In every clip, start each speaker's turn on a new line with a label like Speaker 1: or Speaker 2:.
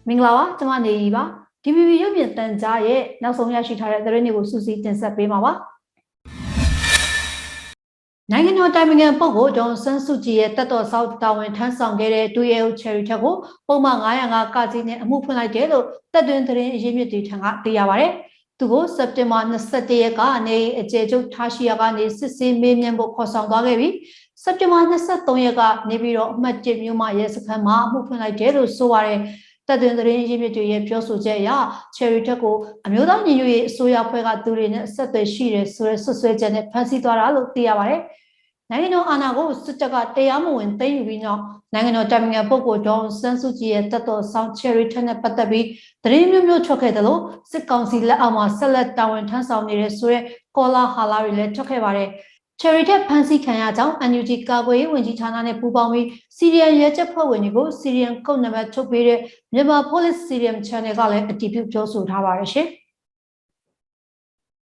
Speaker 1: မင်္ဂလာပါကျွန်မနေရီပါ DVB ရုပ်မြင်သံကြားရဲ့နောက်ဆုံးရရှိထားတဲ့သတင်းတွေကိုစူးစီးတင်ဆက်ပေးမှာပါနိုင်ငံတော်တိုင်ပင်ခံပုဂ္ဂိုလ်ဒေါ်ဆန်းစုကြည်ရဲ့တပ်တော်ဆောက်တာဝန်ထမ်းဆောင်ခဲ့တဲ့ဒူရဲဦးချယ်ရီထက်ကိုပုံမှန်905ကကြီးနဲ့အမှုဖွင့်လိုက်တယ်လို့တပ်တွင်သတင်းအရင်းမြစ်တွေထံကသိရပါတယ်သူကိုစက်တင်ဘာ21ရက်ကနေအကျေကျုပ်ထားရှိရာကနေစစ်ဆေးမေးမြန်းဖို့ခေါ်ဆောင်သွားခဲ့ပြီးစက်တင်ဘာ23ရက်ကနေပြီးတော့အမှတ်1မြို့မှာရဲစခန်းမှာအမှုဖွင့်လိုက်တယ်လို့ဆိုပါတယ်တပ်တွင်သတင်းရင်းမြစ်တွေရဲ့ပြောဆိုချက်အရချယ်ရီထက်ကိုအမျိုးသားညီညွတ်ရေးအစိုးရဖွဲ့ကသူတွေနဲ့ဆက်သွယ်ရှိတယ်ဆိုတဲ့ဆွဆွဲချက်နဲ့ဖမ်းဆီးသွားတာလို့သိရပါတယ်နိုင်ငံတော်အာဏာကိုစစ်တပ်ကတရားမဝင်သိမ်းယူပြီးနောက်နိုင်ငံတော်တိုင်ပင်ခံပုဂ္ဂိုလ်ဒေါ်ဆန်းစုကြည်ရဲ့တပ်တော်ဆောင်ချယ်ရီထက်နဲ့ပတ်သက်ပြီးသတင်းမျိုးမျိုးထွက်ခဲ့တယ်လို့စစ်ကောင်စီလက်အောက်မှာဆက်လက်တာဝန်ထမ်းဆောင်နေတဲ့ဆိုတဲ့ကောလာဟာလာတွေလည်းထွက်ခဲ့ပါတယ်ချယ်ရီထက်ဖမ်းဆီးခံရကြောင်း NUG ကာကွယ်ရေးဝန်ကြီးဌာနနဲ့ပူးပေါင်းပြီးစီရီယန်ရဲချက်ဖွဲ့ဝင်တွေကိုစီရီယန်ကုတ်နံပါတ်ထုတ်ပေးတဲ့မြန်မာ Police Syrian Channel ကလည်းအတည်ပြုပြောဆိုထားပါတယ်ရှင်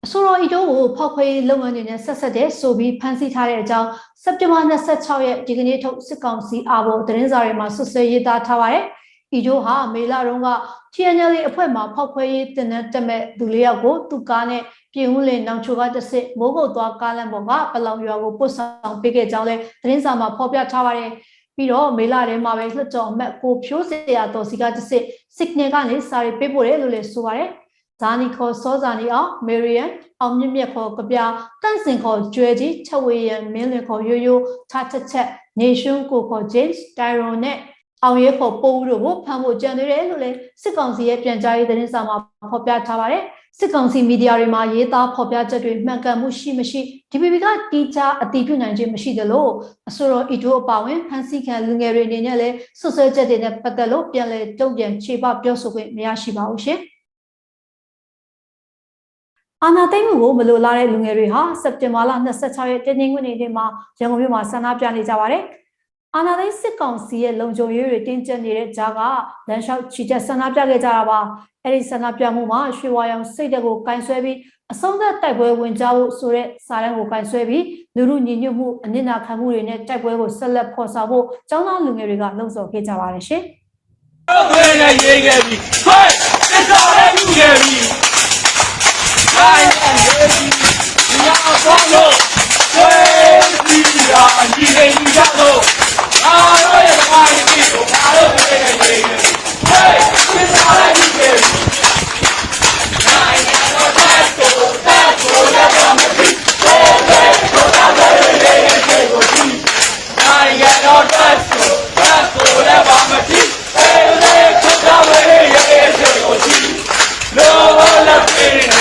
Speaker 1: အဆိုတော်ဤတို့ကိုဖောက်ခွဲလုပ်ငန်းတွေနဲ့ဆက်ဆက်တဲ့ဆိုပြီးဖမ်းဆီးထားတဲ့အကြောင်းစက်တင်ဘာ26ရက်ဒီကနေ့ထုတ်စစ်ကောင်စီအားပေါ်သတင်းစာတွေမှာဆွဆွဲရေးသားထားပါတယ်။ဤတို့ဟာမေလတုန်းက TNL အဖွဲ့မှာဖောက်ခွဲရေးတင်တဲ့တက်မဲ့သူ၄ယောက်ကိုသူ့ကားနဲ့ပြည်ဦးလင်နောင်ချိုကတစ်စစ်မိုးကုတ်သွားကားလမ်းပေါ်ကပလောင်ရွာကိုပို့ဆောင်ပေးခဲ့ကြောင်းလည်းသတင်းစာမှာဖော်ပြထားပါတယ်။ပြီးတော့မေလထဲမှာပဲလွှတ်တော်အမတ်ကိုဖြိုးစရာတော်စီကတစ်စစ် signal ကနေစာရေးပေးပို့တယ်လို့လည်းဆိုပါတယ်။ဇာနီခေါ်စောဇာနီအောင်မေရီယန်အောင်မြင့်မြတ်ခေါ်ကပြတန့်စင်ခေါ်ကျွဲကြီးချက်ဝေရန်မင်းလင်ခေါ်ရိုးရိုးထားချက်နေရှုံးကိုခေါ် James Tyron နဲ့အောင်ရဲခေါ်ပိုးဦးတို့ကိုဖမ်းဖို့ကြံသေးတယ်လို့လည်းစစ်ကောင်စီရဲ့ပြန်ကြားရေးသတင်းစာမှာဖော်ပြထားပါတယ်စစ်ကောင်စီမီဒီယာတွေမှာရေးသားဖော်ပြချက်တွေမှန်ကန်မှုရှိမရှိ DVB ကတီးခြားအတည်ပြုနိုင်ခြင်းမရှိသလိုအဆိုတော်ဤတို့အပါဝင်ဖမ်းဆီးခံလူငယ်တွေအနေနဲ့လည်းဆွဆွဲချက်တွေနဲ့ပတ်သက်လို့ပြန်လည်တုံ့ပြန်ခြေပပြောဆိုခွင့်မရရှိပါဘူးရှင်အာနာသိမ့်မှုကိုမလိုလားတဲ့လူငယ်တွေဟာစက်တင်ဘာလ26ရက်တနင်္ဂနွေနေ့မှာရန်ကုန်မြို့မှာဆန္ဒပြနေကြပါတယ်။အာနာသိမ့်စစ်ကောင်စီရဲ့လုံခြုံရေးတွေတင်းကျပ်နေတဲ့ကြားကလမ်းလျှောက်ချီတက်ဆန္ဒပြခဲ့ကြတာပါ။အဲဒီဆန္ဒပြမှုမှာရွှေဝါရောင်စိတ်ဓာတ်ကိုကင်ဆွဲပြီးအဆုံးသတ်တိုက်ပွဲဝင်ကြဖို့ဆိုတဲ့စာတမ်းကိုကင်ဆွဲပြီးလူမှုညီညွတ်မှုအနစ်နာခံမှုတွေနဲ့တိုက်ပွဲကိုဆက်လက်ဖော်ဆောင်ဖို့ကျောင်းသားလူငယ်တွေကလှုံ့ဆော်ခဲ့ကြပါတယ်ရှင်။
Speaker 2: ဟုတ်ကဲ့ရေးခဲ့ပြီ။ဟဲ့စစ်တော်ရဲ့လူငယ်ပြီ။I am ready. We are follow. We are leading the battle. I am ready. I am ready. Hey, this is our leader. I am not that so. That's all that I'm ready. Hey, so that's all that I'm ready. I am not that so. That's all that I'm ready. Hey, so that's all that I'm ready. No, I'm ready.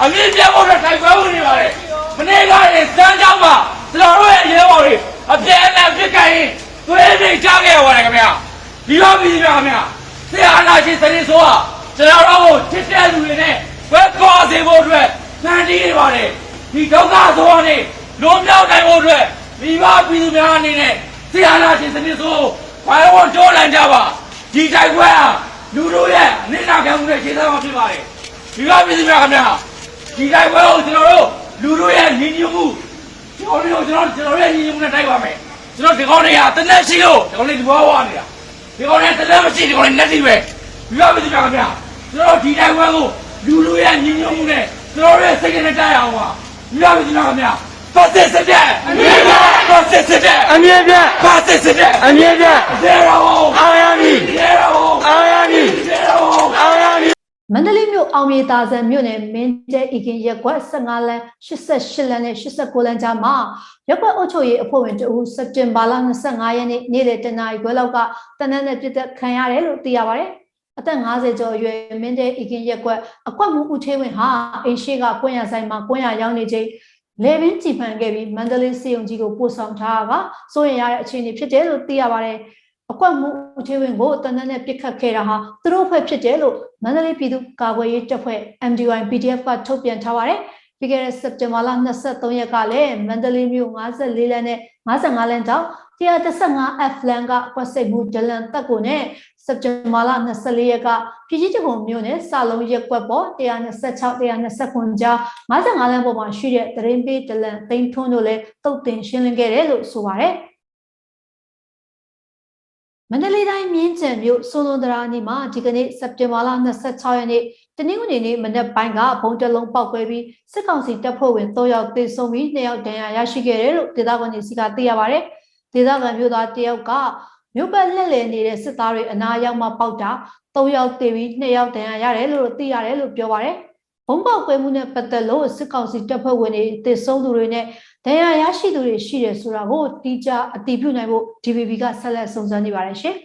Speaker 2: I mean, you want to take over anybody. When they got it, stand down, the way you want it. A damn African, where they talk about it. You are me, they are not just any so. They are all to tell you in it. Where cause they would read, Sandy about it. He took us on it. No doubt I would read. We are be the man in it. They are not just any so. I want to and Java. These I wear. You do that. Nina can make it out of the body. You are with me now. ဒီတိုင်းပွဲကိုကျွန်တော်တို့လူတို့ရဲ့ညီညွတ်မှုကျွန်တော်တို့ရဲ့ညီညွတ်မှုနဲ့တိုက်ပါမယ်ကျွန်တော်ဒီကောင်းတွေကတနက်ရှိလို့ဒီကောင်းတွေဒီဘဝနေတာဒီကောင်းတွေတနက်မရှိဒီကောင်းတွေလက်ရှိပဲပြီးတော့ပြည်ပါခင်ဗျာကျွန်တော်ဒီတိုင်းပွဲကိုလူတို့ရဲ့ညီညွတ်မှုနဲ့ကျွန်တော်တို့ရဲ့စိတ်နဲ့တိုက်အောင်ပါပြီးတော့ပြည်ပါခင်ဗျာပတ်သက်စတဲ့အမြဲတမ်းပတ်သက်စတဲ့အမြဲတမ်းပတ်သက်စတဲ့အမြဲတမ်းဇေရောအောင်ရမည်ဇေရောအောင်ရမည်ဇေရောအောင်ရမည်
Speaker 1: မန္တလေးမြို့အောင်မြေသာဆန်မြို့နယ်မင်းကျဲဤခင်ရက်ကွက်15လမ်း88လမ်းနဲ့89လမ်းကြားမှာရက်ကွက်အုပ်ချုပ်ရေးအဖွဲ့ဝင်တဦးစက်တင်ဘာလ25ရက်နေ့နေ့လယ်တနာရီခွဲလောက်ကတနက်နဲ့ပြစ်သက်ခံရတယ်လို့သိရပါတယ်။အသက်50ကျော်အရွယ်မင်းကျဲဤခင်ရက်ကွက်အကွက်မှုဦးသေးဝင်ဟာအိမ်ရှိကကွင်းရဆိုင်မှာကွင်းရရောက်နေချိန်လေပင်ကြည်ဖန်ခဲ့ပြီးမန္တလေးစေယုံကြီးကိုပို့ဆောင်ထားတာကစိုးရင်ရတဲ့အခြေအနေဖြစ်တယ်လို့သိရပါတယ်။အကွက်မှုဦးသေးဝင်ကိုတနက်နဲ့ပြစ်ခတ်ခဲ့တာဟာသူတို့ဖွဲ့ဖြစ်တယ်လို့မန္တလေးပြည်သူ့ကာကွယ်ရေးတပ်ဖွဲ့ MDY PDF ကထုတ်ပြန်ထားပါတယ်။ပြီးခဲ့တဲ့စက်တင်ဘာလ23ရက်ကလည်းမန္တလေးမြို့54လမ်းနဲ့55လမ်းကြောင့် 115 F လန်ကကွက်စိတ်မှုဒလန်တက်ကိုနဲ့စက်တင်ဘာလ24ရက်ကပြည်ကြီးတကုံမြို့နယ်စာလုံးရက်ကွက်ပေါ်126 129ကြား55လမ်းပေါ်မှာရှိတဲ့တရင်ပေးဒလန်သိန်းထွန်းတို့လည်းတုတ်တင်ရှင်းလင်းခဲ့တယ်လို့ဆိုပါတယ်မန္တလေးတိုင်းမြင်းခြံမြို့စိုးလွန်တရာနီမှာဒီကနေ့စက်တင်ဘာလ26ရက်နေ့တနင်္ဂနွေနေ့မနက်ပိုင်းကဘုံတလုံးပောက်ကွဲပြီးစစ်ကောင်စီတပ်ဖွဲ့ဝင်3ယောက်သေဆုံးပြီး2ယောက်ဒဏ်ရာရရှိခဲ့တယ်လို့ဒေသခံတွေစီကသိရပါတယ်။ဒေသခံမျိုးသား1ယောက်ကမြို့ပတ်လှည့်လည်နေတဲ့စစ်သားတွေအနာရောက်မှပေါက်တာ3ယောက်သေပြီး2ယောက်ဒဏ်ရာရတယ်လို့သိရတယ်လို့ပြောပါတယ်။ဘုံပေါက်ကွဲမှုနဲ့ပတ်သက်လို့စစ်ကောင်စီတပ်ဖွဲ့ဝင်တွေသေဆုံးသူတွေနဲ့ဒဏ်ရာရရှိသူတွေရှိတယ်ဆိုတာကိုတိကျအတည်ပြုနိုင်ဖို့ DVB ကဆက်လက်စုံစမ်းနေပါတယ်ရှင်။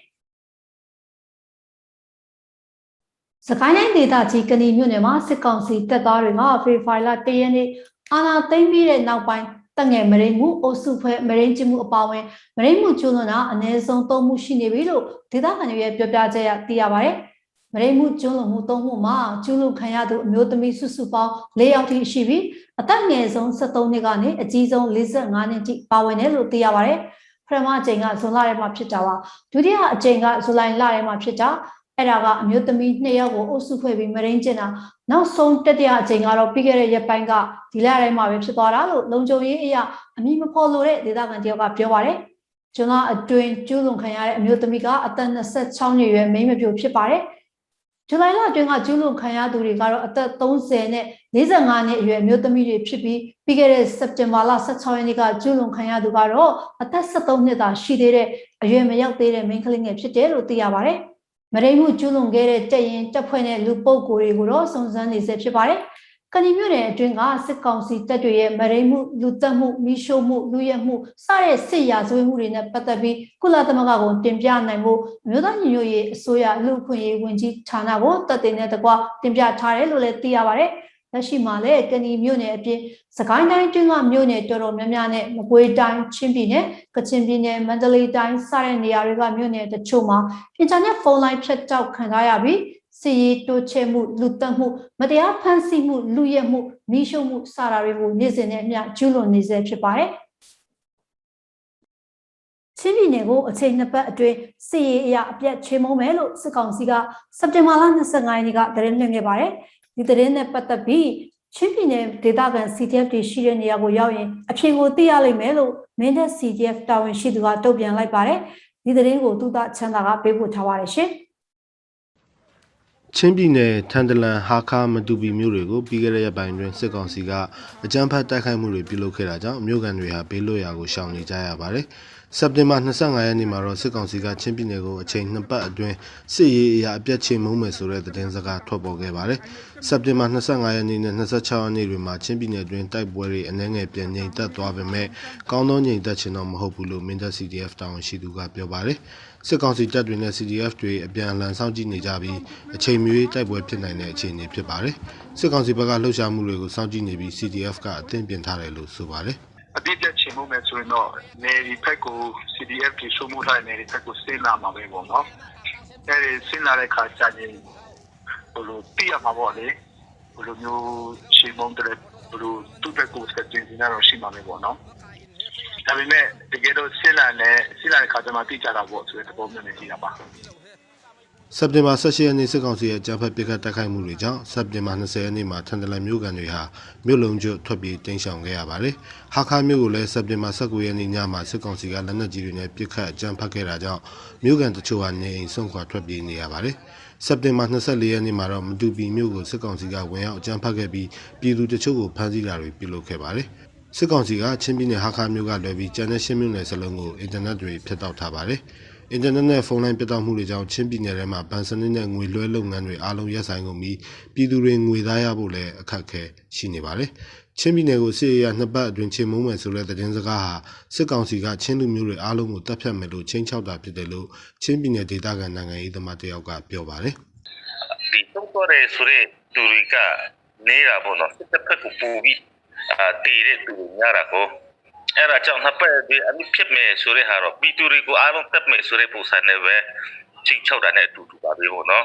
Speaker 1: စကိုင်းတိုင်းဒေသကြီးကဏီမြို့နယ်မှာစစ်ကောင်စီတပ်သားတွေကဖေဖော်ဝါရီလ1ရက်နေ့အာဏာသိမ်းပြီးတဲ့နောက်ပိုင်းတပ်ငယ်မရိမှုအုပ်စုဖွဲ့မရိကျမှုအပါအဝင်မရိမှုကျူးလွန်တာအနည်းဆုံး3မှုရှိနေပြီလို့ဒေသခံတွေရဲ့ပြောပြချက်အရသိရပါတယ်။မရိမှုကျူးလွန်မှု3မှုမှာကျူးလွန်ခံရသူအမျိုးသမီးစုစုပေါင်း4ယောက်ထိရှိပြီးအသက်ငယ်ဆုံး73နှစ်ကနေအကြီးဆုံး45နှစ်ထိပါဝင်တယ်လို့သိရပါတယ်။ပထမအကြိမ်ကဇွန်လထဲမှာဖြစ်တာပါ။ဒုတိယအကြိမ်ကဇူလိုင်လထဲမှာဖြစ်တာအဲ့ဒါကအမျိုးသမီး2ယောက်ကိုအုပ်စုဖွဲ့ပြီးမရင်းကျင်တာနောက်ဆုံးတတိယအကြိမ်ကတော့ပြီးခဲ့တဲ့ရက်ပိုင်းကဒီလတိုင်းမှာပဲဖြစ်သွားတာလို့လုံခြုံရေးအရာအမည်မဖော်လို့တဲ့ဒေသခံတယောက်ကပြောပါတယ်။ကျွန်တော်အတွင်းကျူးလွန်ခံရတဲ့အမျိုးသမီးကအသက်26နှစ်ရွယ်မိန်းမပျိုဖြစ်ပါတယ်။ဇူလိုင်လအတွင်းကကျူးလွန်ခံရသူတွေကတော့အသက်30နဲ့45နှစ်အရွယ်မျိုးသမီးတွေဖြစ်ပြီးခဲ့တဲ့စက်တင်ဘာလ16ရက်နေ့ကကျူးလွန်ခံရသူကတော့အသက်73နှစ်သာရှိသေးတဲ့အရွယ်မရောက်သေးတဲ့မိန်းကလေးငယ်ဖြစ်တယ်လို့သိရပါတယ်။မရိမှုကျူးလွန်ခဲ့တဲ့တပ်ရင်တပ်ဖွဲ့နဲ့လူပုဂ္ဂိုလ်တွေကိုတော့စုံစမ်းနေစေဖြစ်ပါတယ်။ကဏီမြို့နယ်အတွင်းကစစ်ကောင်စီတပ်တွေရဲ့မရိမှုလူတက်မှုမိရှို့မှုလူရဲမှုစတဲ့စစ်ရာဇဝတ်မှုတွေနဲ့ပတ်သက်ပြီးကုလသမဂ္ဂကိုတင်ပြနိုင်ဖို့အမျိုးသားညီညွတ်ရေးအစိုးရလူ့အခွင့်အရေးဝန်ကြီးဌာနကိုတပ်တင်တဲ့တကွတင်ပြထားတယ်လို့လည်းသိရပါတယ်။လက်ရှိမှာလည်းကဏီမြို့နယ်အပြင်စကိုင်းတိုင်းတွင်းကမြို့နယ်တော်တော်များများနဲ့မကွေးတိုင်းချင်းပြည်နယ်ကချင်ပြည်နယ်မန္တလေးတိုင်းစတဲ့နေရာတွေကမြို့နယ်တချို့မှာအင်တာနက်ဖုန်းလိုင်းဖြတ်တောက်ခံထားရပြီးစီရေးတိုးချဲ့မှုလူတက်မှုမတရားဖန်ဆီးမှုလူရဲမှုမိရှုမှုစတာတွေကိုနေ့စဉ်နဲ့အမျှကျူးလွန်နေစေဖြစ်ပါတယ်ချင်းပြည်နယ်ကိုအချိန်2ပတ်အတွင်းစီရေးအရာအပြတ်ချေမှုန်းမယ်လို့စစ်ကောင်စီကစက်တင်ဘာလ25ရက်နေ့ကသတင်းလွှင့်ခဲ့ပါတယ်ဒီသတင်းနဲ့ပတ်သက်ပြီးချင်းပြည်နယ်ဒေသခံ CDF တွေရှိတဲ့နေရာကိုရောက်ရင်အဖြစ်ကိုသိရလိမ့်မယ်လို့မင်းတပ် CDF တာဝန်ရှိသူကတုံ့ပြန်လိုက်ပါတယ်ဒီသတင်းကိုသူသားချမ်းသာကပေးပို့ထားပါတယ်ရှင်ခ
Speaker 3: ျင်းပြည်နယ်ထန်တလန်ဟာခါမတူပီမြို့တွေကိုပြီးခဲ့တဲ့ရက်ပိုင်းတွင်စစ်ကောင်စီကအကြမ်းဖက်တိုက်ခိုက်မှုတွေပြုလုပ်ခဲ့တာကြောင့်မြို့ကန်တွေဟာဘေးလွတ်ရာကိုရှောင်နေကြရပါတယ်စက်တင်ဘာ25ရက်နေ့မှာတော့စစ်ကောင်စီကချင်းပြည်နယ်ကိုအချိန်2ပတ်အတွင်းစစ်ရေးအရာအပြတ်ချေမှုန်းမယ်ဆိုတဲ့သတင်းစကားထွက်ပေါ်ခဲ့ပါတယ်။စက်တင်ဘာ25ရက်နေ့နဲ့26ရက်နေ့တွေမှာချင်းပြည်နယ်အတွင်းတိုက်ပွဲတွေအနည်းငယ်ပြန်ငြိမ်သက်သွားပေမဲ့ကောင်းသောငြိမ်သက်ခြင်းတော့မဟုတ်ဘူးလို့မင်းတပ် CDF တာဝန်ရှိသူကပြောပါတယ်။စစ်ကောင်စီတပ်တွေနဲ့ CDF တွေအပြန်အလှန်စောင့်ကြည့်နေကြပြီးအချိန်မီတိုက်ပွဲဖြစ်နိုင်တဲ့အခြေအနေဖြစ်ပါတယ်။စစ်ကောင်စီဘက်ကလှုပ်ရှားမှုတွေကိုစောင့်ကြည့်နေပြီး CDF ကအသင့်ပြင်ထားတယ်လို့ဆိုပါတယ်။
Speaker 4: အပြည့်ပြချင်မှုမဲ့ဆိုရင်တော့နေဒီဖက်ကို CDF ကြီးစုမှုထားနေဒီဖက်ကိုစဉ်းလာမှာပဲပေါ့နော်အဲဒီစဉ်းလာတဲ့ခါကျရင်ဘလို့ပြရမှာပေါ့လေဘလို့မျိုးရှင်းမုံတဲ့ဘလို့သူ့ဘက်ကိုစတင်နေတာတော့ရှိမှာပဲပေါ့နော်ဒါပေမဲ့တကယ်တော့စဉ်းလာတဲ့ခါကျမှသိကြတာပေါ့ဆိုတဲ့ပုံမျိုးနဲ့ကြည့်တာပါစ
Speaker 3: က်တင်ဘာ18ရက်နေ့စစ်ကောင်စီရဲ့ကြားဖက်ပစ်ခတ်တိုက်ခိုက်မှုတွေကြောင့်စက်တင်ဘာ20ရက်နေ့မှာထန်တလန်မြို့ကန်တွေဟာမြို့လုံးကျွတ်ထွက်ပြေးတိမ်းရှောင်ခဲ့ရပါတယ်။ဟာခါမြို့ကိုလည်းစက်တင်ဘာ19ရက်နေ့ညမှာစစ်ကောင်စီကလက်နက်ကြီးတွေနဲ့ပစ်ခတ်အကြမ်းဖက်ခဲ့တာကြောင့်မြို့ကန်တချို့ဟာနေအိမ်ဆုံးခွာထွက်ပြေးနေရပါတယ်။စက်တင်ဘာ24ရက်နေ့မှာတော့မတူပီမြို့ကိုစစ်ကောင်စီကဝင်ရောက်အကြမ်းဖက်ခဲ့ပြီးပြည်သူတချို့ကိုဖမ်းဆီးတာတွေပြုလုပ်ခဲ့ပါတယ်။စစ်ကောင်စီကချင်းပြည်နယ်ဟာခါမြို့ကလွယ်ပြီးကျန်တဲ့ရှင်းမြို့နယ်စလုံးကိုအင်တာနက်တွေဖြတ်တောက်ထားပါတယ်။အင်တာနက်နဲ့ဖုန်းလိုင်းပြတ်တောက်မှုတွေကြောင့်ချင်းပြည်နယ်ထဲမှာဗန်စနစ်နဲ့ငွေလွှဲလုပ်ငန်းတွေအားလုံးရပ်ဆိုင်ကုန်ပြီးပြည်သူတွေငွေသားရဖို့လည်းအခက်အခဲရှိနေပါတယ်။ချင်းပြည်နယ်ကိုစစ်ရေးရ2ပတ်အတွင်းချေမှုန်းမယ်ဆိုတဲ့သတင်းစကားဟာစစ်ကောင်စီကချင်းလူမျိုးတွေအားလုံးကိုတပ်ဖြတ်မယ်လို့ချင်းချောက်တာဖြစ်တယ်လို့ချင်းပြည်နယ်ဒေသခံနိုင်ငံရေးသမားတယောက်ကပြောပါတယ်
Speaker 5: ။ဒီတော့ရဲဆိုတဲ့သူတွေကနေတာပေါ့နော်စစ်တပ်ဖက်ကိုပူပြီးတည်တဲ့သူများတာကိုအဲ့ဒါကြောင့်နှစ်ပတ်ဒီအမြင့်ဖြစ်မယ်ဆိုတဲ့ဟာတော့ပြည်သူတွေကိုအားလုံးတက်မယ်ဆိုတဲ့ပုံစံနဲ့ပဲချင်းချောက်တာနဲ့အတူတူပါပဲပေါ့နော်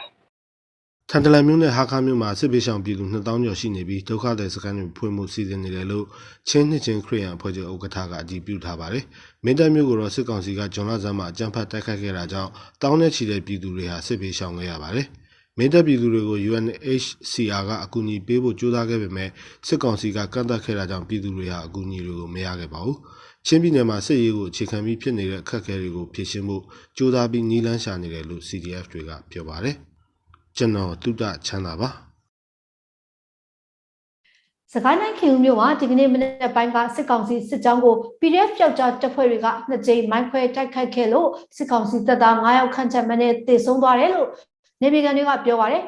Speaker 3: ထန်တလန်မြို့နဲ့ဟာခါမြို့မှာစစ်ပေးဆောင်ပြည်သူ2000ကျော်ရှိနေပြီးဒုက္ခသည်စခန်းတွေဖွင့်မှုစီစဉ်နေတယ်လို့ချင်းနှစ်ချင်းခရီးယန်အဖွဲ့ချုပ်ဥက္ကဋ္ဌကအတည်ပြုထားပါတယ်။မင်းတပ်မြို့ကိုတော့စစ်ကောင်စီကဂျွန်လဆန်းမှာအကြမ်းဖက်တိုက်ခိုက်ခဲ့တာကြောင့်တောင်းနဲ့ချီတဲ့ပြည်သူတွေဟာစစ်ပေးဆောင်ခဲ့ရပါတယ်။မင်းတပ်ပြည်သူတွေကို UNHCR ကအကူအညီပေးဖို့ကြိုးစားခဲ့ပေမဲ့စစ်ကောင်စီကကန့်သတ်ခဲ့တာကြောင့်ပြည်သူတွေဟာအကူအညီတွေကိုမရခဲ့ပါဘူး။ချင်းပြည်နယ်မှာစစ်ရေးကိုအခြေခံပြီးဖြစ်နေတဲ့အခက်အခဲတွေကိုဖြေရှင်းဖို့ကြိုးစားပြီးနီးလန်းရှာနေတယ်လို့ CDF တွေကပြောပါတယ်။ကျွန်တော်တုဒ္ဒချမ်းသာပါစ
Speaker 1: ကိုင်းတိုင်းခင်ဦးမြို့မှာဒီကနေ့မနေ့ပိုင်းကစစ်ကောင်စီစစ်ကြောင်းကို PDF ပျောက်ကြားတပ်ဖွဲ့တွေကနှစ်ကြိမ်မိုင်းခွဲတိုက်ခိုက်ခဲ့လို့စစ်ကောင်စီတပ်သား9ယောက်ခန့်ချက်မနဲ့တေဆုံးသွားတယ်လို့နေပြည်တော်ကပြောပါတယ်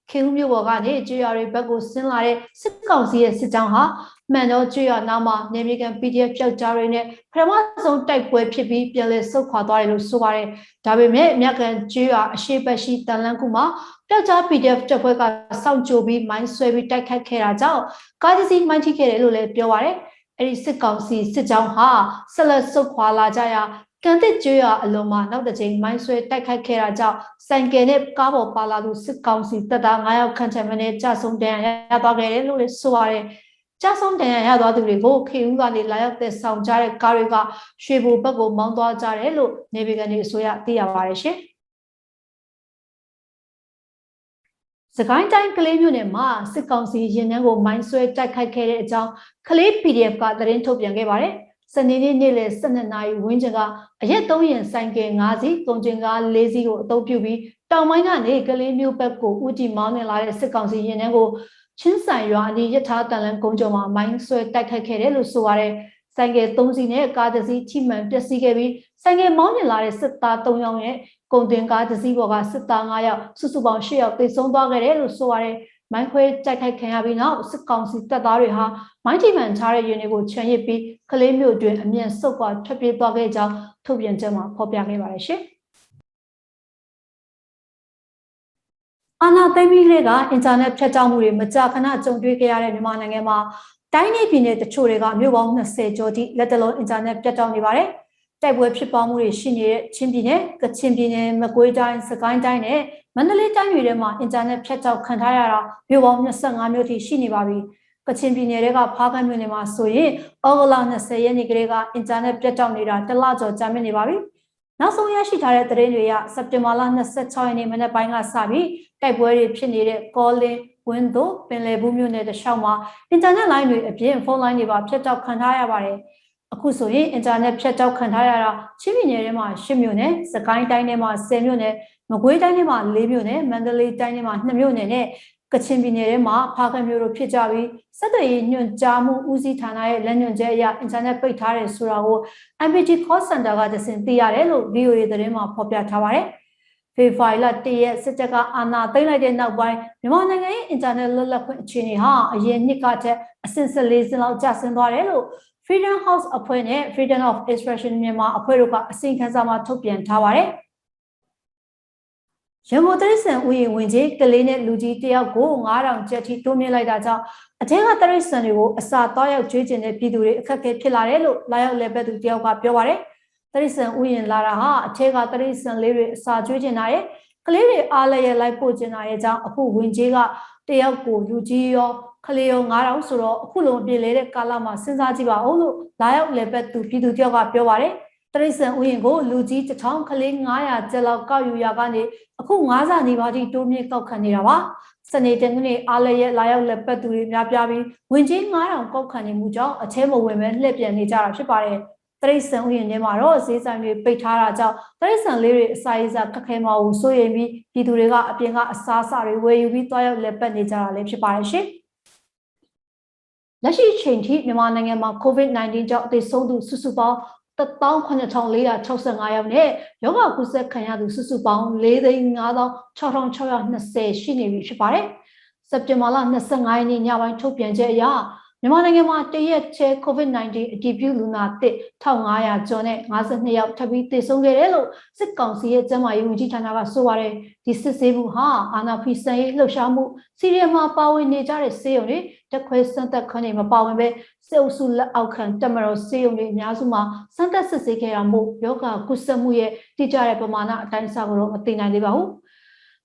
Speaker 1: ခင်ဦးမြို့ပေါ်ကနေကျွော်ရီဘက်ကိုဆင်းလာတဲ့စစ်ကောင်စီရဲ့စစ်ကြောင်းဟာမှန်တော့ကျွော်နာမှာနေပြည်တော် PDF ပျောက်ကြားတွေနဲ့ပထမဆုံးတိုက်ပွဲဖြစ်ပြီးပြန်လည်ဆုတ်ခွာသွားတယ်လို့ဆိုပါတယ်ဒါပေမဲ့မြကန်ကျွော်အရှိပတ်ရှိတန်လန်းကူမှာပျောက်ကြား PDF တပ်ဖွဲ့ကစောင့်ကြိုပြီးမိုင်းဆွဲပြီးတိုက်ခတ်ခဲ့တာကြောင့်ကားတစ်စီးမိုင်းထိခဲ့တယ်လို့လည်းပြောပါတယ်အဲ့ဒီစစ်ကောင်စီစစ်ကြောင်းဟာဆက်လက်ဆုတ်ခွာလာကြရာကန်တစ်ကျွော်အလုံးမှာနောက်တစ်ချိန်မိုင်းဆွဲတိုက်ခိုက်ခဲ့တာကြောင့်ဆိုင်ကယ်နဲ့ကားပေါ်ပါလာသူစစ်ကောင်စီတပ်သား9ယောက်ခန့်ချမနဲ့ကြာဆုံးတန်းရသွားခဲ့တယ်လို့လည်းဆိုပါတယ်ကြာဆုံးတန်းရသွားသူတွေကိုခေဦးကနေလာရောက်တဲ့ဆောင်ကြတဲ့ကားတွေကရွှေဘိုဘက်ကိုမောင်းသွားကြတယ်လို့နေပြည်တော်အစိုးရသိရပါတယ်ရှင်စကိုင်းတိုင်းကလေးမြို့နယ်မှာစစ်ကောင်စီရင်နှန်းကိုမိုင်းဆွဲတိုက်ခိုက်ခဲ့တဲ့အကြောင်းကလေး PDF ကသတင်းထုတ်ပြန်ခဲ့ပါတယ်။စနေနေ့နေ့လယ်12နာရီဝန်းကျင်ကအရက်3ရင်ဆိုင်ကယ်5စီး၊ကုန်ကျင်ကား4စီးကိုအသုံးပြုပြီးတောင်ပိုင်းကနေကလေးမြို့ဘက်ကိုဦးတည်မောင်းနှင်လာတဲ့စစ်ကောင်စီရင်နှန်းကိုချင်းဆိုင်ရွာအနီးရထားတန်လန်းကုန်းကျော်မှာမိုင်းဆွဲတိုက်ခိုက်ခဲ့တယ်လို့ဆိုပါတယ်။ဆိုင်ကယ်3စီးနဲ့ကားတစ်စီးထိမှန်ပျက်စီးခဲ့ပြီးဆိုင်ကယ်မောင်းနှင်လာတဲ့စစ်သား3ယောက်နဲ့ကုန်တင်ကားတစ်စီးပေါ်ကစစ်သား9ယောက်စုစုပေါင်း10ယောက်သေဆုံးသွားခဲ့တယ်လို့ဆိုပါတယ်။မိုင်းခွဲတိုက်ခိုက်ခံရပြီးနောက်စစ်ကောင်စီတပ်သားတွေဟာမိုင်းထိမှန်ထားတဲ့ရင်တွေကိုချန်ရစ်ပြီးကလေးမျိုးတွင်အမြန်ဆုတ်ခွာထွက်ပြေးသွားခဲ့ကြောင်းထုတ်ပြန်ချက်မှာဖော်ပြခဲ့ပါတယ်ရှင်။အာဏာသိမ်းပြီးလေကအင်တာနက်ဖြတ်တောက်မှုတွေမကြာခဏကြုံတွေ့ခဲ့ရတဲ့မြန်မာနိုင်ငံမှာတိုင်းပြည်နယ်တချို့တွေကမြို့ပေါင်း20ကျော်ထိလက်တလုံးအင်တာနက်ပြတ်တောက်နေပါတယ်။တိုက်ပွဲဖြစ်ပွားမှုတွေရှိနေတဲ့ချင်းပြည်နယ်၊ကချင်ပြည်နယ်၊မကွေးတိုင်း၊စကိုင်းတိုင်းနဲ့မန္တလေးတိုင်းတွေထဲမှာအင်တာနက်ဖြတ်တောက်ခံထားရတာမြို့ပေါင်း25မြို့ထိရှိနေပါပြီ။ကချင်ပြည်နယ်ကဖားကန့်မြို့နယ်မှာဆိုရင်ဩဂုတ်လ20ရက်နေ့ကလေးကအင်တာနက်ပြတ်တောက်နေတာတစ်လကျော်ကြာမြင့်နေပါပြီ။နောက်ဆုံးရရှိထားတဲ့သတင်းတွေအရစက်တင်ဘာလ26ရက်နေ့မနက်ပိုင်းကစပြီးတိုက်ပွဲတွေဖြစ်နေတဲ့ကောလင်းဝင်းတို့ပင်လယ်ဘူးမြို့နယ်တလျှောက်မှာအင်တာနက်လိုင်းတွေအပြင်ဖုန်းလိုင်းတွေပါဖြတ်တောက်ခံထားရပါတယ်။အခုဆိုရင်အင်တာနက်ဖြတ်တောက်ခံထားရတာချင်းပြည်နယ်ထဲမှာ10မြို့နယ်၊စကိုင်းတိုင်းထဲမှာ10မြို့နယ်၊မကွေးတိုင်းထဲမှာ4မြို့နယ်၊မန္တလေးတိုင်းထဲမှာ2မြို့နယ်နဲ့ကချင်ပြည်နယ်ထဲမှာဖားကန့်မြို့တို့ဖြစ်ကြပြီးစက်သွေးညွှန်ကြားမှုဦးစီးဌာနရဲ့လက်ညွှန်ချက်အရအင်တာနက်ပိတ်ထားတယ်ဆိုတာကို MPT Call Center ကတဆင့်သိရတယ်လို့ VOA သတင်းမှာဖော်ပြထားပါတယ်။ဖေဖော်ဝါရီလ1ရက်စစ်တပ်ကအာဏာသိမ်းလိုက်တဲ့နောက်ပိုင်းမြန်မာနိုင်ငံရဲ့အင်တာနက်လွတ်လပ်ခွင့်အခြေအနေဟာအရင်နှစ်ကထက်အဆင့်14ဆင့်လောက်ကျဆင်းသွားတယ်လို့ Freedom House အဖွဲ့နဲ့ Freedom of Expression မြန်မာအဖွဲ့တို့ကအစီရင်ခံစာမှာထုတ်ပြန်ထားပါတယ်။ရန်ကုန်တရိษံဥယျာဉ်ဝင်ကြီးကလေးနဲ့လူကြီးတယောက်ကို9000ကျပ်ထိတိုးမြင့်လိုက်တာကြောင့်အထက်ကတရိษံတွေကိုအစာသွားရောက်ကျွေးကျင်တဲ့ပြည်သူတွေအခက်အခဲဖြစ်လာတယ်လို့လာရောက်လည်ပတ်သူတယောက်ကပြောပါတယ်။တရိษံဥယျာဉ်လာတာဟာအထက်ကတရိษံလေးတွေအစာကျွေးကျင်တာရဲ့ကလေးတွေအားလည်းရဲ့လိုက်ပို့ကျင်တာရဲ့ကြောင့်အခုဝင်ကြီးကတယောက်ကိုလူကြီးရောကလေးရော9000ဆိုတော့အခုလုံးပြည်လေတဲ့ကာလမှာစဉ်းစားကြည့်ပါဦးလို့လာရောက်လည်ပတ်သူပြည်သူတယောက်ကပြောပါတယ်။တရိษံဥယျာဉ်ကိုလူကြီး1000ကလေး900ကျပ်လောက်ကောက်ယူရကနေအခု9ဆနီးပါးထိတိုးမြင့်ကောက်ခံနေတာပါစနေတနင်္ဂနွေအားလည်းရဲ့လာရောက်လက်ပတ်သူတွေများပြားပြီးဝင်ကြီး9000ကောက်ခံနေမှုကြောင့်အထဲမဝင်ပဲလှည့်ပြန်နေကြတာဖြစ်ပါတယ်တရိษံဥယျာဉ်ထဲမှာတော့ဈေးဆိုင်တွေပိတ်ထားတာကြောင့်တရိษံလေးတွေအစာရေးစားခက်ခဲမှာကိုစိုးရိမ်ပြီးပြည်သူတွေကအပြင်ကအစားအစာတွေဝယ်ယူပြီးတွားရောက်လက်ပတ်နေကြတာလည်းဖြစ်ပါတယ်ရှင်လက်ရှိအချိန်ထိမြန်မာနိုင်ငံမှာ COVID-19 ကြောင့်သေဆုံးသူစုစုပေါင်း19465ယောက်နဲ့ယောဂကုသခံရသူစုစုပေါင်း4,56,620ရှိနေပြီဖြစ်ပါတယ်။စက်တင်ဘာလ25ရက်နေ့ညပိုင်းထုတ်ပြန်ချက်အရမြန်မာနိုင်ငံမှာတရက်ချဲ COVID-19 အတည်ပြုလူနာသစ်1500ကျော်နဲ့52ယောက်ထပ်ပြီးသေဆုံးခဲ့တယ်လို့စစ်ကောင်စီရဲ့ကျန်းမာရေးဝန်ကြီးဌာနကဆိုပါတယ်။ဒီစစ်ဆေးမှုဟာအာဏာဖီဆန်ရေးလှုပ်ရှားမှုစီရီယံမှာပါဝင်နေကြတဲ့စေယုံတွေတက်ခွဲစမ်းသပ်ခွင့်တွေမပါဝင်ပဲစေအုပ်စုလက်အောက်ခံတမတော်စေယုံတွေအများစုမှာစမ်းသပ်စစ်ဆေးခဲ့တာမို့ယောဂကုသမှုရဲ့တိကျတဲ့ပမာဏအတိုင်းအဆကိုတော့မသိနိုင်သေးပါဘူး။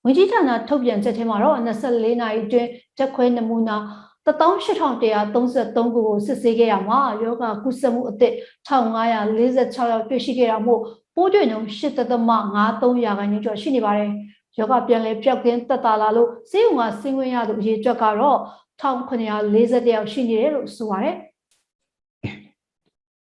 Speaker 1: ဝန်ကြီးဌာနထုတ်ပြန်ချက်ထဲမှာတော့24နာရီအတွင်းတက်ခွဲနမူနာ18133ခုကိုစစ်ဆေးခဲ့ရမှာယောဂကုသမှုအသစ်1546ယောက်တွေ့ရှိခဲ့တာမို့ပိုးတွေ့နှုန်း8.53%ကျော်ရှိနေပါတယ်။ယောဂပြန်လည်ပြောက်ကင်းသက်သာလာလို့ဆေးရုံကဆင်းခွင့်ရသူအရေအတွက်ကတော့1941ယောက်ရှိနေတယ်လို့ဆိုပါတယ်။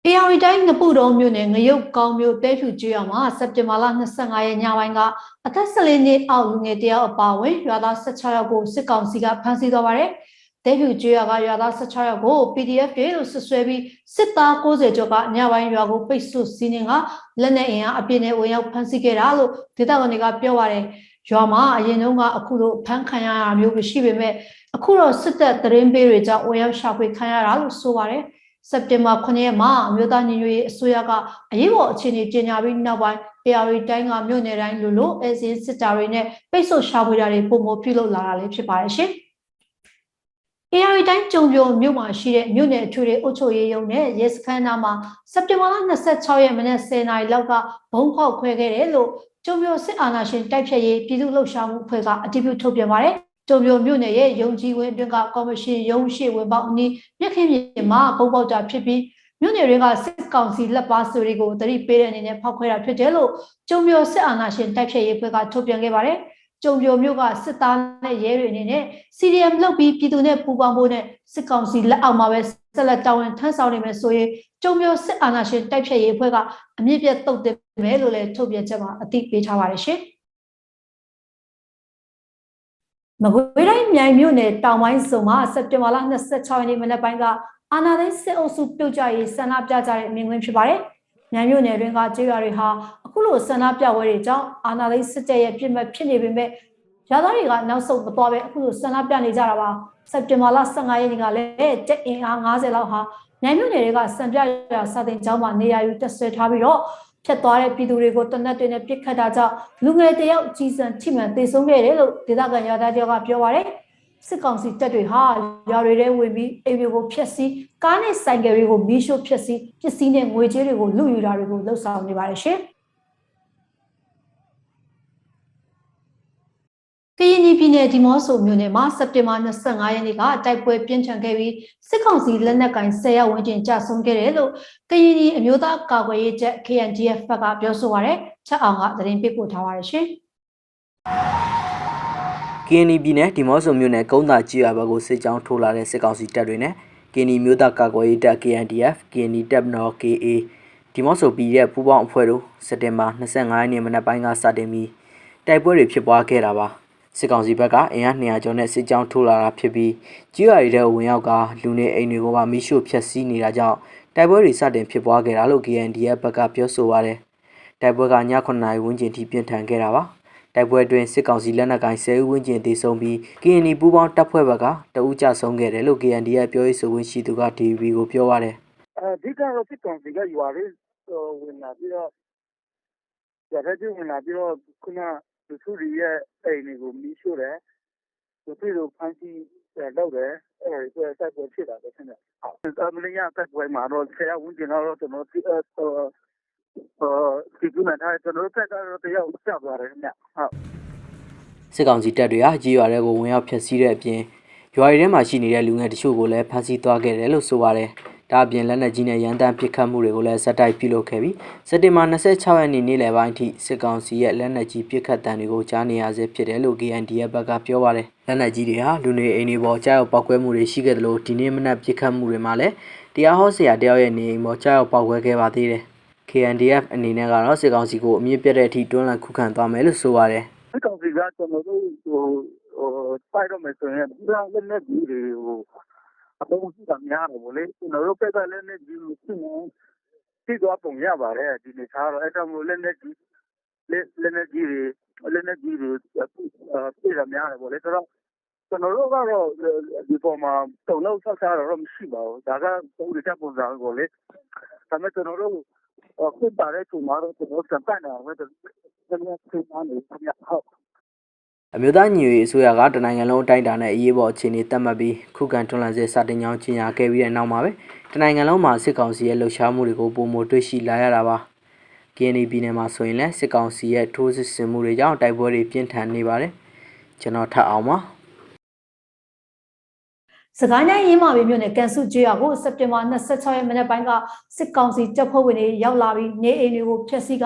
Speaker 1: AR တိုင်းငပုတော်မြို့နယ်ငရုတ်ကောင်းမြို့တဲဖြူကျွော်မှာစက်တင်ဘာလ25ရက်ညပိုင်းကအသက်14နှစ်အောက်လူငယ်တယောက်အပါအဝင်ရွာသား16ယောက်ကိုစစ်ကောင်စီကဖမ်းဆီးသွားပါတယ်။တဲဖြူကျွော်ကရွာသား16ယောက်ကို PDF တွေလို့ဆွဆွဲပြီးစစ်သား90ကျော်ကညပိုင်းရွာကိုပိတ်ဆို့စီးနှင်ကလက်နက်အင်အားအပြည့်နဲ့ဝင်ရောက်ဖမ်းဆီးခဲ့တာလို့ဒေသခံတွေကပြောပါတယ်။ရွာမှာအရင်တုန်းကအခုလိုဖမ်းခံရတာမျိုးမရှိပေမဲ့အခုတော့စစ်တပ်သတင်းပေးတွေကြောင့်ဝင်ရောက်ရှာဖွေခံရတာလို့ဆိုပါတယ်။ စက်တင်ဘာ9ရက်မှာအမျိုးသားညီညွတ်ရေးအစိုးရကအရေးပေါ်အခြေအနေကြေညာပြီးနောက်ပိုင်း AR တိုင်းကမြို့နယ်တိုင်းလိုအစင်းစစ်တာတွေနဲ့ပိတ်ဆို့ရှာဖွေတာတွေပုံမပြုလုပ်လာတာလည်းဖြစ်ပါတယ်ရှင်။ AR တိုင်းကျုံပြိုမြို့မှာရှိတဲ့မြို့နယ်အထွေထွေအုပ်ချုပ်ရေးရုံးနဲ့ရဲစခန်းသားမှာစက်တင်ဘာလ26ရက်မနက်10:00နာရီလောက်ကဘုံဖောက်ခွဲခဲ့တယ်လို့ကျုံပြိုစစ်အာဏာရှင်တိုက်ဖြတ်ရေးပြည်သူ့လှုပ်ရှားမှုအဖွဲ့ကအတည်ပြုထုတ်ပြန်ပါတယ်။ကျုံပြိုမြို့နယ်ရဲ့ရုံကြီးဝင်းအတွင်းကကော်မရှင်ရုံးရှိဝင်ပေါက်အနီးမြက်ခင်းမြေမှာဘုံပေါက်တာဖြစ်ပြီးမြို့နယ်တွေကစစ်ကောင်စီလက်ပါစုတွေကိုတတိပေးတဲ့အနေနဲ့ဖောက်ခွဲတာဖြစ်တယ်လို့ကျုံပြိုစစ်အာဏာရှင်တိုက်ဖြတ်ရေးအဖွဲ့ကထုတ်ပြန်ခဲ့ပါတယ်။ကျုံပြိုမြို့ကစစ်သားနဲ့ရဲတွေအနေနဲ့ CDM လုပ်ပြီးပြည်သူနဲ့ပူးပေါင်းဖို့နဲ့စစ်ကောင်စီလက်အောက်မှာပဲဆက်လက်တာဝန်ထမ်းဆောင်နေမယ်ဆိုရင်ကျုံပြိုစစ်အာဏာရှင်တိုက်ဖြတ်ရေးအဖွဲ့ကအမြင့်ပြတ်တုတ်တင်မယ်လို့လည်းထုတ်ပြန်ချက်မှာအသိပေးထားပါတယ်ရှင်။မကွေးတိုင်းမြိုင်မြို့နယ်တောင်ပိုင်းစုံမှာစက်တင်ဘာလ26ရက်နေ့မနက်ပိုင်းကအာဏာသိမ်းစစ်အုပ်စုပြုတ်ကျရေးဆန္ဒပြကြတဲ့မြင်ကွင်းဖြစ်ပါတယ်။မြိုင်မြို့နယ်တွင်ကကျေးရွာတွေဟာအခုလိုဆန္ဒပြပွဲတွေကြောင့်အာဏာသိမ်းစစ်တပ်ရဲ့ပြစ်မှတ်ဖြစ်နေပေမဲ့ရွာသားတွေကနောက်ဆုတ်မသွားပဲအခုလိုဆန္ဒပြနေကြတာပါ။စက်တင်ဘာလ15ရက်နေ့ကလည်းတက်အင်အား90လောက်ဟာမြိုင်မြို့နယ်တွေကစံပြရွာစာတင်ကျောင်းမှာနေရာယူတက်ဆွဲထားပြီးတော့ဖြတ်သွားတဲ့ပြည်သူတွေကိုတနက်တွေနဲ့ပြစ်ခတ်တာကြောင့်လူငယ်တယောက်ကြီးစံထိမှန်သေဆုံးခဲ့တယ်လို့ဒေသခံရွာသားတယောက်ကပြောပါတယ်စစ်ကောင်စီတပ်တွေဟာရွာတွေထဲဝင်ပြီးအိမ်တွေကိုဖျက်ဆီးကားနဲ့ဆိုင်ကယ်တွေကိုမီးရှို့ဖျက်ဆီးပစ္စည်းနဲ့ငွေကြေးတွေကိုလူယူတာတွေကိုလှုပ်ဆောင်နေပါတယ်ရှင်ကရင်ပြည်နယ်ဒီမော့ဆိုမြို့နယ်မှာစက်တင်ဘာ25ရက်နေ့ကတိုက်ပွဲပြင်းထန်ခဲ့ပြီးစစ်ကောင်စီလက်နက်ကင်10ရောက်ဝန်းကျင်ကြာဆုံးခဲ့တယ်လို့ကရင်အမျိုးသားကာကွယ်ရေးတပ် KNDF ဘက်ကပြောဆိုပါရယ်ချက်အောင်ကသတင်းပေးပို့ထားပါတယ်ရှင်
Speaker 6: ကရင်ပြည်နယ်ဒီမော့ဆိုမြို့နယ်ကုန်းသာကြီးရွာဘက်ကိုစစ်ကြောင်းထိုးလာတဲ့စစ်ကောင်စီတပ်တွေနဲ့ကရင်မျိုးသားကာကွယ်ရေးတပ် KNDF ကရင်တပ်မတော် KA ဒီမော့ဆိုပြည်ရဲ့ပူးပေါင်းအဖွဲ့တို့စက်တင်ဘာ25ရက်နေ့မနက်ပိုင်းကစတင်ပြီးတိုက်ပွဲတွေဖြစ်ပွားခဲ့တာပါစစ်ကောင်စီဘက်ကအင်အား200ကျော်နဲ့စစ်ကြောင်းထိုးလာတာဖြစ်ပြီးကြီးရွာတွေထဲဝင်ရောက်ကလူနေအိမ်တွေကိုပါမိရှို့ဖျက်ဆီးနေတာကြောင့်တိုက်ပွဲတွေစတင်ဖြစ်ပွားခဲ့တာလို့ KNDF ဘက်ကပြောဆိုပါတယ်တိုက်ပွဲကည9:00နာရီဝန်းကျင်ထိပြင်းထန်ခဲ့တာပါတိုက်ပွဲတွင်စစ်ကောင်စီလက်နက်ကိုင်10ဦးဝန်းကျင်သေဆုံးပြီး KNI ပူးပေါင်းတပ်ဖွဲ့ဘက်ကတအူးကြဆုံးခဲ့တယ်လို့ KNDF ပြောရေးဆိုခွင့်ရှိသူက DVB ကိုပြောပါတယ်
Speaker 4: အဓိကတော့စစ်ကောင်စီကရွာလေးဝင်လာပြီးတော့ရွာထဲဝင်လာပြီးတော့ခုနလူစုတွေရဲ့အိမ်တွေကိုမီးရှို့တယ်သူတို့ဖမ်းဆီးလုပ်တယ်အဲဒီတိုက်ပွဲဖြစ်တာပဲဆင်းတယ်မင်းရတိုက်ပွဲမှာတော့ဆရာဝန်ကျင်တော့ကျွန်တော်ဒီကုနာထားကျွန်တော်တက်တော့တယောက်ဆက်သွားတယ်ညဟုတ်
Speaker 6: စစ်ကောင်စီတပ်တွေဟာကြီးရွာတွေကိုဝင်ရောက်ဖျက်ဆီးတဲ့အပြင်ရွာတွေထဲမှာရှိနေတဲ့လူငယ်တချို့ကိုလည်းဖမ်းဆီးသွားခဲ့တယ်လို့ဆိုပါတယ်ဒါအပြင်လက်နက်ကြီးနဲ့ရန်တမ်းပစ်ခတ်မှုတွေကိုလည်းစက်တိုက်ပြုလုပ်ခဲ့ပြီးစက်တင်ဘာ26ရက်နေ့နေ့လယ်ပိုင်းထိစစ်ကောင်စီရဲ့လက်နက်ကြီးပစ်ခတ်တံတွေကိုကြားနေရဆဲဖြစ်တယ်လို့ KNDF ဘက်ကပြောပါတယ်လက်နက်ကြီးတွေဟာလူနေအိမ်တွေပေါ်ကြားရောက်ပောက်ကွဲမှုတွေရှိခဲ့တယ်လို့ဒီနေ့မနက်ပစ်ခတ်မှုတွေမှာလည်းတရားဟောဆရာတယောက်ရဲ့နေအိမ်ပေါ်ကြားရောက်ပောက်ကွဲခဲ့ပါသေးတယ် KNDF အနေနဲ့ကတော့စစ်ကောင်စီကိုအမြင့်ပြတ်တဲ့အထိတွန်းလှန်ခုခံသွားမယ်လို့ဆိုပါတယ်
Speaker 4: စစ်ကောင်စီကကျွန်တော်တို့ပိုက်တော့မယ်ဆိုရင်ဒီလက်နက်ကြီးတွေကိုအပုံးကြီးကများတယ်ဗောလေကျွန်တော်တို့ဘက်ကလည်းလက်နက်ကြီးမရှိဘူးသိသွားပုံရပါတယ်ဒီနေ့သားတော့အဲ့တော့လက်နက်ကြီးတွေပြေးရများတယ်ဗောလေဆိုတော့ကျွန်တော်တို့ကတော့ဒီပေါ်မှာတုံလို့ဆက်စားတော့မရှိပါဘူးဒါကပုံရတဲ့ပုံစံကိုလေဒါပေမဲ့ကျွန်တော်တို့ခုပါတဲ့ပုံမှာတော့ကျွန်တော်စံပတ်နေတာပဲကျွန်တော်သိနေတယ်ခင်ဗျဟုတ်
Speaker 6: အမျိုးသားညီညွတ်ရေးအစိုးရကတနိုင်ငံလုံးအတိုင်းအတာနဲ့အရေးပေါ်အခြေအနေသတ်မှတ်ပြီးခုခံတွန်းလှန်စစ်စတင်ကြောင်းကြေညာခဲ့ပြီးတဲ့နောက်မှာပဲတနိုင်ငံလုံးမှာစစ်ကောင်စီရဲ့လှုပ်ရှားမှုတွေကိုပုံမတွေ့ရှိလာရတာပါ KNI ပြည်နယ်မှာဆိုရင်လည်းစစ်ကောင်စီရဲ့ထိုးစစ်ဆင်မှုတွေကြောင့်တိုက်ပွဲတွေပြင်းထန်နေပါတယ် ကျွန်တော်ထပ်အောင်ပါ
Speaker 1: စကိုင်းတိုင်းရင်းမာပင်မြို့နယ်ကန်စုကျွော်ကိုစက်တင်ဘာ26ရက်မနေ့ပိုင်းကစစ်ကောင်စီတပ်ဖွဲ့ဝင်တွေရောက်လာပြီးနေအိမ်တွေကိုဖျက်ဆီးက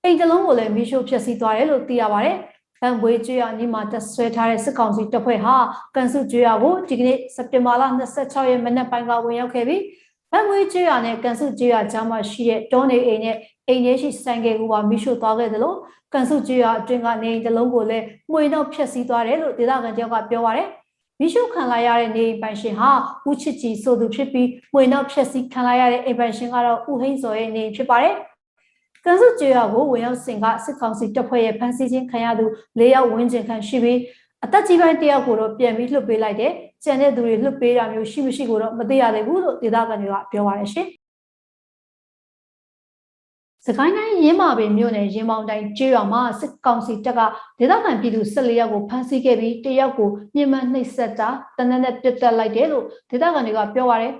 Speaker 1: အိမ်တလုံးကိုလည်းမီးရှို့ဖျက်ဆီးသွားတယ်လို့သိရပါတယ်။ဗန်ဘွေကျွော်ညီမှာတက်ဆွဲထားတဲ့စစ်ကောင်စီတပ်ဖွဲ့ဟာကန်စုကျွော်ကိုဒီကနေ့စက်တင်ဘာလ26ရက်မနေ့ပိုင်းကဝင်ရောက်ခဲ့ပြီးဗန်ဘွေကျွော်နဲ့ကန်စုကျွော်ကြားမှာရှိတဲ့တောနေအိမ်နဲ့အိမ်ထဲရှိဆိုင်ကယ်ကိုပါမီးရှို့သွားခဲ့တယ်လို့ကန်စုကျွော်အတွင်းကနေအိမ်တလုံးကိုလည်းမှွေနှောက်ဖျက်ဆီးသွားတယ်လို့ဒေသခံတယောက်ကပြောပါတယ်။မိရှုခံလာရတဲ့နေအိမ်ပိုင်ရှင်ဟာဦးချစ်ကြည်ဆိုသူဖြစ်ပြီးမှွေနောက်ဖြက်စီးခံလာရတဲ့အိမ်ပိုင်ရှင်ကတော့ဦးဟိန်းစော်ရဲ့နေအိမ်ဖြစ်ပါတယ်။ကန်စုကျွော်ကိုဝင်ရောက်စဉ်ကစစ်ကောင်စီတပ်ဖွဲ့ရဲ့ဖမ်းဆီးခြင်းခံရသူ၄ယောက်ဝန်းကျင်ခန့်ရှိပြီးအသက်ကြီးပိုင်းတစ်ယောက်ကိုတော့ပြန်ပြီးလွှတ်ပေးလိုက်တယ်။ကျန်တဲ့သူတွေလွှတ်ပေးတာမျိုးရှိမရှိကိုတော့မသိရသေးဘူးလို့ဒေသခံတွေကပြောပါတယ်ရှင်။စကိုင်းတိုင်းရင်းမာပင်မြို့နယ်ရင်းမောင်တိုင်းကျွော်မှာစစ်ကောင်စီတပ်ကဒေသခံပြည်သူ14ယောက်ကိုဖမ်းဆီးခဲ့ပြီး1ယောက်ကိုညှဉ်းပန်းနှိပ်စက်တာတနက်နဲ့ပစ်တက်လိုက်တယ်လို့ဒေသခံတွေကပြောပါတယ်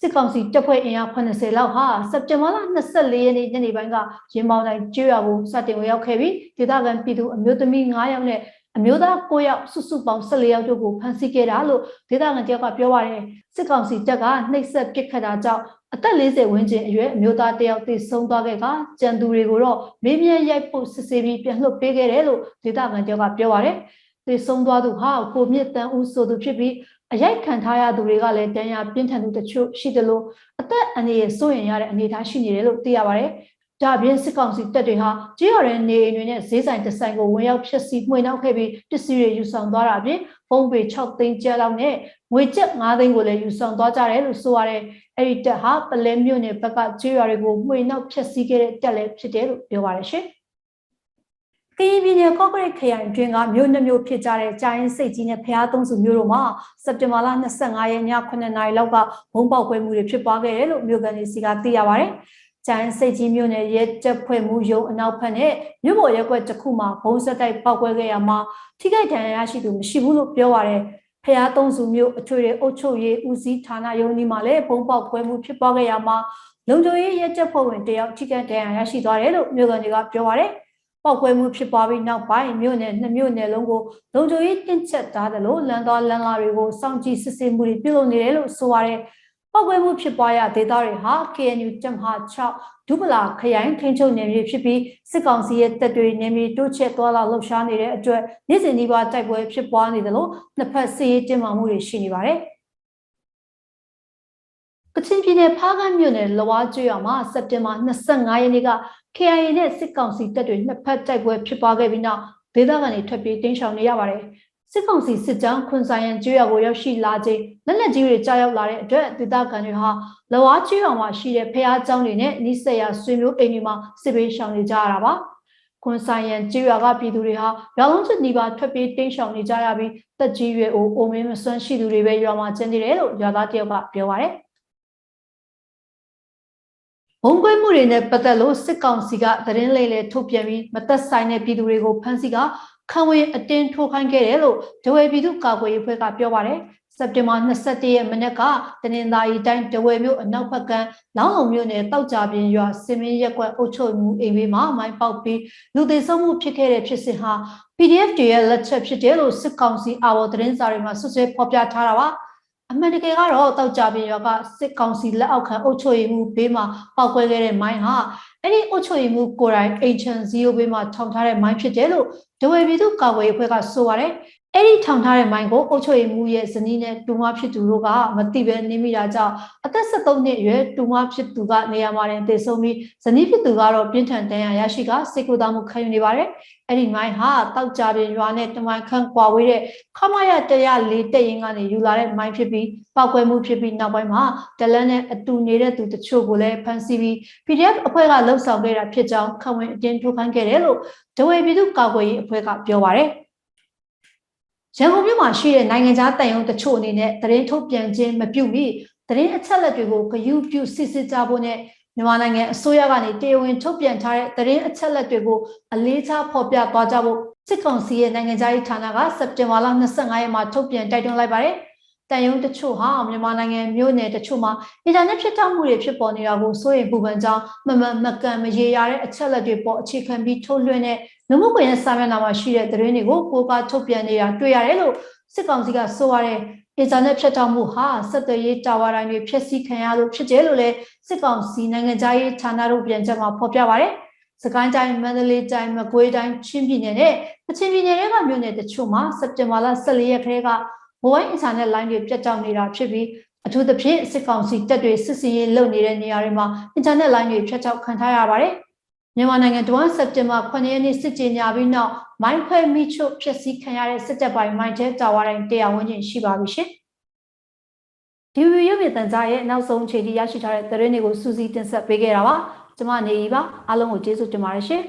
Speaker 1: စစ်ကောင်စီတပ်ဖွဲ့အင်အား80လောက်ဟာစက်တင်ဘာလ24ရက်နေ့ညနေပိုင်းကရင်းမောင်တိုင်းကျွော်ကိုစတင်ဝင်ရောက်ခဲ့ပြီးဒေသခံပြည်သူအမျိုးသမီး9ယောက်နဲ့အမျိုးသား9ယောက်စုစုပေါင်း14ယောက်တို့ကိုဖမ်းဆီးခဲ့တာလို့ဒေသခံတယောက်ကပြောပါတယ်စစ်ကောင်စီတပ်ကနှိပ်စက်ပစ်ခတ်တာကြောင့်အသက်40ဝန်းကျင်အရွယ်အမျိုးသားတယောက်သေဆုံးသွားခဲ့ကကြံသူတွေကိုတော့မေးမြန်းရိုက်ဖို့စစ်ဆေးပြီးပြန်လွှတ်ပေးခဲ့တယ်လို့ဒေသခံတယောက်ကပြောပါတယ်သေဆုံးသွားသူဟာကိုမြင့်တန်းဦးဆိုသူဖြစ်ပြီးအရိုက်ခံထားရသူတွေကလည်းတန်ရာပြင်းထန်သူတချို့ရှိတယ်လို့အသက်အန္တရာယ်စိုးရိမ်ရတဲ့အနေအထားရှိနေတယ်လို့သိရပါတယ်ဒါပြင်စစ်ကောင်စီတပ်တွေဟာကြေးရတဲ့နေအိမ်တွေနဲ့ဈေးဆိုင်တစ်ဆိုင်ကိုဝင်ရောက်ဖျက်ဆီးမှွေနှောက်ခဲ့ပြီးပစ္စည်းတွေယူဆောင်သွားတာအပြင်ဖုန်းပေ6သိန်းကျပ်လောက်နဲ့ငွေကျပ်9သိန်းကိုလည်းယူဆောင်သွားကြတယ်လို့ဆိုရတယ်။အဲ့ဒီတပ်ဟာပလဲမြို့နယ်ဘက်ကကြေးရတွေကိုမှွေနှောက်ဖျက်ဆီးခဲ့တဲ့တပ်လည်းဖြစ်တယ်လို့ပြောပါတယ်ရှင်။ကရင်ပြည်နယ်ကော့ကရိတ်ခရိုင်တွင်းကမြို့နှမျိုးဖြစ်ကြတဲ့ကြာရင်စိတ်ကြီးနဲ့ဖျားသုံးစုမြို့တို့မှာစက်တင်ဘာလ25ရက်ည9နာရီလောက်ကဘုံပေါက်ကွဲမှုတွေဖြစ်ပွားခဲ့တယ်လို့မြို့ကန်တွေစီကသိရပါတယ်။ကျန်စိတ်ကြီးမြို့နယ်ရဲတပ်ဖွဲ့မှုရုံအနောက်ဘက်နဲ့မြို့ပေါ်ရက်ကွက်တစ်ခုမှာဘုံစက်တိုက်ပောက်ကွဲခဲ့ရမှာထိခိုက်ဒဏ်ရာရရှိသူမရှိဘူးလို့ပြောပါတယ်ဖျားသုံးစုမြို့အထွေထွေအုပ်ချုပ်ရေးဦးစီးဌာနရုံးဒီမှာလည်းဘုံပေါက်ကွဲမှုဖြစ်ပွားခဲ့ရမှာလုံခြုံရေးရဲတပ်ဖွဲ့ဝင်တယောက်ထိခိုက်ဒဏ်ရာရရှိသွားတယ်လို့မြို့ကန်တွေကပြောပါတယ်ပောက်ကွဲမှုဖြစ်ပွားပြီးနောက်ပိုင်းမြို့နယ်2မြို့နယ်လုံးကိုလုံခြုံရေးတင်းကျပ်ထားတယ်လို့လမ်းတော်လမ်းလာတွေကိုစောင့်ကြည့်စစ်ဆေးမှုတွေပြုလုပ်နေတယ်လို့ဆိုပါတယ်ပောက်ကွဲမှုဖြစ်ပွားရဒေသတွေဟာ KNU တပ်မဟာ6ဒုပလာခရိုင်ထိန်းချုပ်နယ်မြေဖြစ်ပြီးစစ်ကောင်စီရဲ့တပ်တွေနယ်မြေတိုးချဲ့သွားလာလှုပ်ရှားနေတဲ့အတွက်နေ့စဉ်ဒီပါတိုက်ပွဲဖြစ်ပွားနေတယ်လို့နှစ်ဖက်စစ်ရေးတင်းမာမှုတွေရှိနေပါတယ်ကချင်ပြည်နယ်ဖားကန့်မြို့နယ်လဝါကျွော်မှာစက်တင်ဘာ25ရက်နေ့က KIA နဲ့စစ်ကောင်စီတပ်တွေနှစ်ဖက်တိုက်ပွဲဖြစ်ပွားခဲ့ပြီးနောက်ဒေသခံတွေထွက်ပြေးတင်းရှောင်နေရပါတယ်စစ်ကောင်စီစစ်ကြောင်းခွန်ဆိုင်ရန်ကျွော်ကိုရောက်ရှိလာချိန်လက်နက်ကြီးတွေကြားရောက်လာတဲ့အတွက်ဒေသခံတွေဟာလဝါကျွော်မှာရှိတဲ့ဖျားကျောင်းတွေနဲ့နီးစပ်ရာဆွေမျိုးအိမ်တွေမှာစစ်ဘေးရှောင်နေကြရတာပါခွန်ဆိုင်ရန်ကျွော်ကပြည်သူတွေဟာရောင်လုံးချစ်နီးပါထွက်ပြေးတင်းရှောင်နေကြရပြီးတက်ကြီးရွယ်အိုမင်းမစွမ်းရှိသူတွေပဲရွာမှာကျင်းနေတယ်လို့ရွာသားတယောက်ကပြောပါတယ်ဘုံကွဲမှုတွေနဲ့ပတ်သက်လို့စစ်ကောင်စီကသတင်းလေးလေးထုတ်ပြန်ပြီးမသက်ဆိုင်တဲ့ပြည်သူတွေကိုဖမ်းဆီးကခံဝင်အတင်းထိုးခိုင်းခဲ့တယ်လို့ဒဝယ်ပြည်သူ့ကာကွယ်ရေးအဖွဲ့ကပြောပါတယ်စက်တင်ဘာ21ရက်မနေ့ကတနင်္သာရီတိုင်းဒဝယ်မြို့အနောက်ဘက်ကလောင်းလုံမြို့နယ်တောက်ကြပြင်းရွာစင်မင်းရက်ကွက်အုပ်ချုပ်မှုအိမ်ဘေးမှာမိုင်းပေါက်ပြီးလူသေဆုံးမှုဖြစ်ခဲ့တဲ့ဖြစ်စဉ်ဟာ PDF တွေရဲ့လက်ချက်ဖြစ်တယ်လို့စစ်ကောင်စီအာဘော်သတင်းစာတွေမှာဆွဆွဲဖော်ပြထားတာပါအမှန်တကယ်ကတော့တောက်ကြပြင်းရွာကစစ်ကောင်စီလက်အောက်ခံအုပ်ချုပ်ရေးမှုဘေးမှာပေါက်ကွဲခဲ့တဲ့မိုင်းဟာအဲ့ဒီအုပ်ချုပ်ရေးမှုကိုယ်တိုင်အိမ်ချန်ဇီယိုဘေးမှာထောင်ထားတဲ့မိုင်းဖြစ်တယ်လို့ဒဝယ်ပြည်သူ့ကာကွယ်ရေးအဖွဲ့ကဆိုပါတယ်အဲ့ဒီထောင်ထားတဲ့မိုင်းကိုအုပ်ချုပ်ရေးမှုရဲ့ဇနီးနဲ့တူမဖြစ်သူတို့ကမသိပဲနေမိတာကြောင့်အသက်73နှစ်အရွယ်တူမဖြစ်သူကနေရာမှာတင်သေဆုံးပြီးဇနီးဖြစ်သူကတော့ပြင်းထန်ဒဏ်ရာရရှိကစိတ်ကူးသားမှုခံယူနေပါတယ်အဲ့ဒီမိုင်းဟာတောက်ကြပြင်းရွာနဲ့တမိုင်ခန့်ကွာဝေးတဲ့ခမရ104တက်ရင်ကနေယူလာတဲ့မိုင်းဖြစ်ပြီးပောက်ကွဲမှုဖြစ်ပြီးနောက်ပိုင်းမှာတလန်းနဲ့အတူနေတဲ့သူတချို့ကိုလည်းဖမ်းဆီးပြီး PDF အဖွဲ့ကလှုပ်ဆောင်ခဲ့တာဖြစ်ကြောင်းခံဝင်အတင်းထိုးခိုင်းခဲ့တယ်လို့ဒဝယ်ပြည်သူ့ကာကွယ်ရေးအဖွဲ့ကပြောပါတယ်ရန်ကုန်မြို့မှာရှိတဲ့နိုင်ငံခြားတန်ယုံတချို့အနေနဲ့သတင်းထုတ်ပြန်ခြင်းမပြုမိသတင်းအချက်အလက်တွေကိုဂရုပြုစစ်ဆေးကြဖို့နဲ့မြန်မာနိုင်ငံအစိုးရကနေတရားဝင်ထုတ်ပြန်ထားတဲ့သတင်းအချက်အလက်တွေကိုအလေးထားဖော်ပြသွားကြဖို့စစ်ကောင်စီရဲ့နိုင်ငံခြားရေးဌာနကစက်တင်ဘာလ25ရက်မှာထုတ်ပြန်တိုက်တွန်းလိုက်ပါတယ် တန်ယုံတချို့ဟာမြန်မာနိုင်ငံမြို့နယ်တချို့မှာအင်တာနက်ဖြတ်တောက်မှုတွေဖြစ်ပေါ်နေတာကိုစိုးရိမ်ပူပန်ကြောင်းမကန်မရေရတဲ့အချက်လက်တွေပေါ်အခြေခံပြီးထုတ်လွှင့်တဲ့လူမှုကွန်ရက်စာမျက်နှာမှာရှိတဲ့သတင်းတွေကိုကိုးကားထုတ်ပြန်နေတာတွေ့ရတယ်လို့စစ်ကောင်စီကဆိုပါတယ်အင်တာနက်ဖြတ်တောက်မှုဟာဆက်သွယ်ရေးတာဝါတိုင်းတွေဖျက်ဆီးခံရလို့ဖြစ်တယ်လို့လည်းစစ်ကောင်စီနိုင်ငံသားရေးဌာနတို့ပြန်ချက်မှာဖော်ပြပါတယ်စကိုင်းတိုင်းမန္တလေးတိုင်းမကွေးတိုင်းချင်းပြည်နယ်နဲ့ကချင်ပြည်နယ်တွေကမြို့နယ်တချို့မှာစက်တင်ဘာလ14ရက်ခရဲကမိုဘိုင်းအင်တာနက်လိုင်းတွေပြတ်တောက်နေတာဖြစ်ပြီးအထူးသဖြင့်စစ်ကောင်စီတပ်တွေစစ်စင်ရေးလုပ်နေတဲ့နေရာတွေမှာအင်တာနက်လိုင်းတွေဖြတ်တောက်ခံထားရပါတယ်မြန်မာနိုင်ငံတွင်းစက်တင်ဘာ9ရက်နေ့စစ်ကြေညာပြီးနောက်မိုင်းခွဲမိချို့ဖျက်ဆီးခံရတဲ့စစ်တပ်ပိုင်းမိုင်းတဲတာဝါတိုင်း100ဝန်းကျင်ရှိပါပြီရှင်ဒီဗီဒီယိုပြည်တန်ကြားရဲ့နောက်ဆုံးအခြေအနေရရှိထားတဲ့သတင်းတွေကိုစူးစီးတင်ဆက်ပေးခဲ့တာပါကျွန်မနေရီပါအားလုံးကိုကျေးဇူးတင်ပါတယ်ရှင်